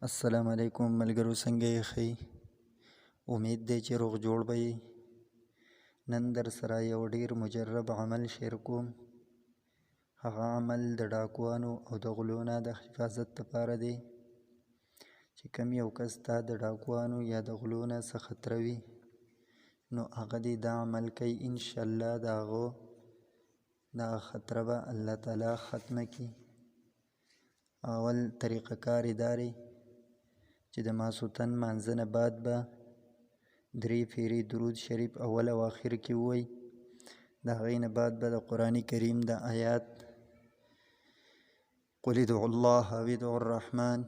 السلام علیکم ملګرو، څنګه یې ښئ؟ امید دی چې روغ جوړ به یې. نن در سره یو ډیر مجرب عمل شیر کوم. هغه عمل د ډاکوانو او د غلو نه د حفاظت لپاره دی. چې کوم یو کس ته د ډاکوانو یا د غلو نه څه خطره وي، نو هغه دې دا عمل کوي، انشاءالله د هغه دا خطره به الله تعالی ختمه کړي. اول طریقه کار یې دا دی چې د ماسوتن مانځه نه بعد به 3 پیرې درود شریف اول او آخر کې ووایي. د هغې نه بعد به د قرآن کریم د آیات قل ادعوا الله او ادعوا الرحمن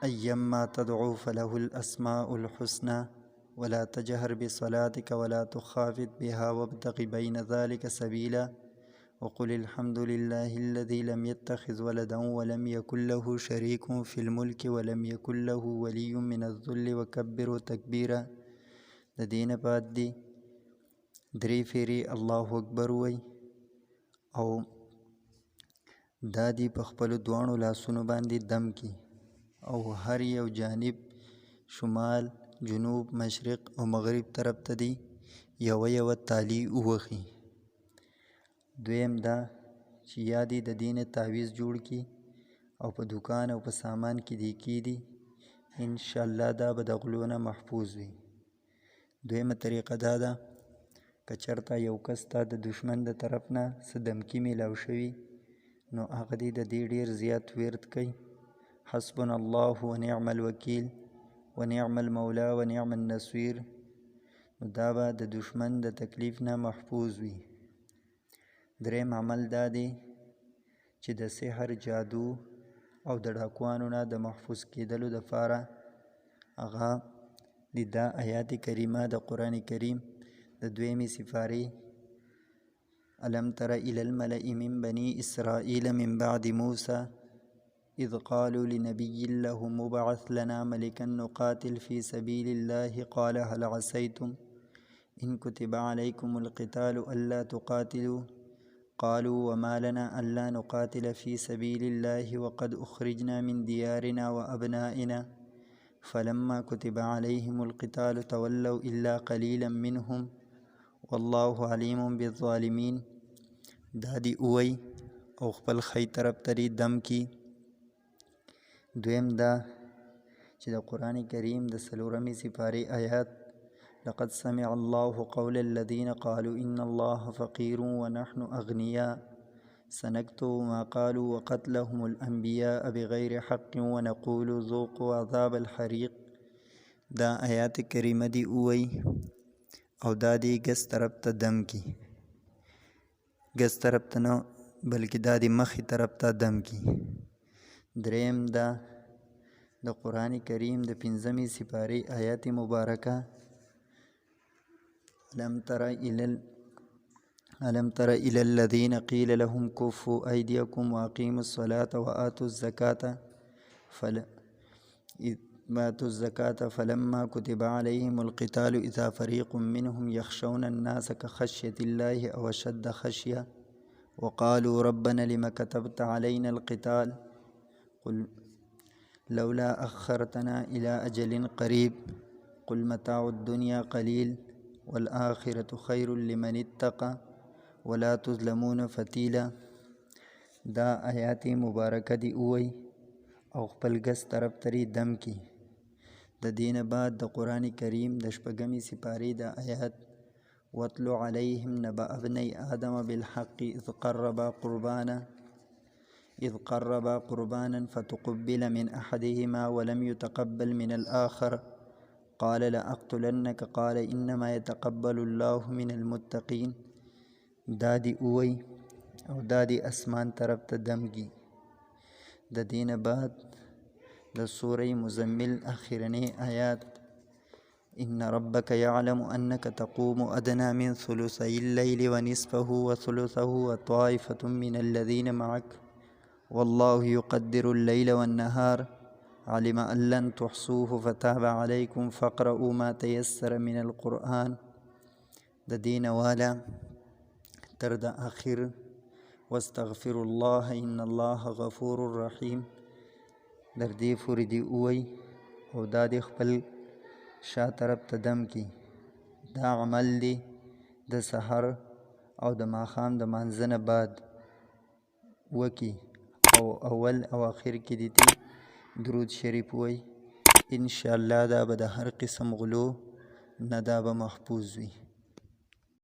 ایما تدعو فله الاسماء الحسنى ولا تجهر بصلاتك ولا تخافت بها وابتغ بين ذلك سبيلا وقل الحمد لله الذي لم يتخذ ولدا ولم يكن له شريك في الملك ولم يكن له ولي من الذل وكبره تكبيرا. د دې نه بعد دی 3 پیرې الله اکبر وایي او دا دی په خپلو دواړو لاسونو باندې دم کی او هر یو جانب شمال، جنوب، مشرق او مغرب طرف ته دی یوه تالی ووخي. دویم دا چې یا دی د دې نه تعویض جوړ کی او په دکان او په سامان کې دی کیدي، انشاءالله دا به د غلو نه محفوظ وي. دویمه طریقه دا ده که چېرته یو کس ته د دشمن د طرف نه څه دمکي میلاو شوي، نو هغه دې د دې ډېر زیات ورد کوي، حسبنا الله ونعم الوکیل ونعم المولا ونعم النصير، نو دا به د دشمن د تکلیف نه محفوظ وي. دریم عمل دا دی چې د سحر، جادو او د ډاکوانو نه د محفوظ کېدلو دپاره هغه د دا آیات کریمه د قرآن کریم د 2 سپارې الم تر الی الملأ من بني اسرائیل من بعد موسى اذ قالوا لنبي له مبعث لنا ملكا نقاتل في سبيل الله قال هل عسيتم إن كتب عليكم القتال ألا تقاتلوا قالوا وما لنا ألا نقاتل في سبيل الله وقد أخرجنا من ديارنا وأبنائنا فلما كتب عليهم القتال تولوا إلا قليلا منهم والله عليم بالظالمين. دا دی اوئی او خپل خی طرف تری دم کی. دویم دا چې د قرآن کریم د 4 سپارې آیات لقد سمع الله قول الذين قالوا إن الله فقير ونحن أغنياء سنكتب ما قالوا وقتلهم الأنبياء بغير حق ونقول ذوقوا عذاب الحريق. دا آیات کریمه دی اوئی او دا دی گس طرف ته دم کی، گس طرف ته نه بلکې دا دی مخی طرف ته دم کی. دریم دا د قرآن کریم د 5 سپارې آیات مبارکه ألم تر إلى الذين قيل لهم كفوا أيديكم وأقيموا الصلاة وآتوا الزكاة فلما كتب عليهم القتال إذا فريق منهم يخشون الناس كخشية الله أو أشد خشية وقالوا ربنا لم كتبت علينا القتال قل لولا أخرتنا إلى أجل قريب قل متاع الدنيا قليل والآخرة خير لمن اتقى ولا تظلمون فتیلا. دا آیات مبارکه دی اوئی او خپل گس طرف تری دم کی. د دین بعد د قرآن کریم د 6 سپارې د آیات واتل علیهم نبأ ابنی آدم بالحق اذ قربا قربانا فتقبل من احدهما ولم يتقبل من الآخر قال لأقتلنك قال انما يتقبل الله من المتقين. دا دی اوئی او دا دی اسمان طرف ته دمگی. د دین بعد د سورہ مزمل اخرنی آیات ان ربك يعلم انك تقوم ادنى من ثلثي الليل ونصفه وثلثه وطائفة من الذين معك والله يقدر الليل والنهار علم ان لن تحصوه فتاب عليكم فاقرؤوا ما تيسر من القرآن. د دین والا تر د آخر واستغفر الله ان الله غفور رحیم در دې پورې دی اوئی او دا د خپل شا طرف ته دم کی. دا عمل دی د سحر او د ماښام د مانځه نه بعد وکي او اول او آخر کې دې ته درود شریف وای. انشاءالله دا به د هر قسم غلو نه دا به محفوظ وي.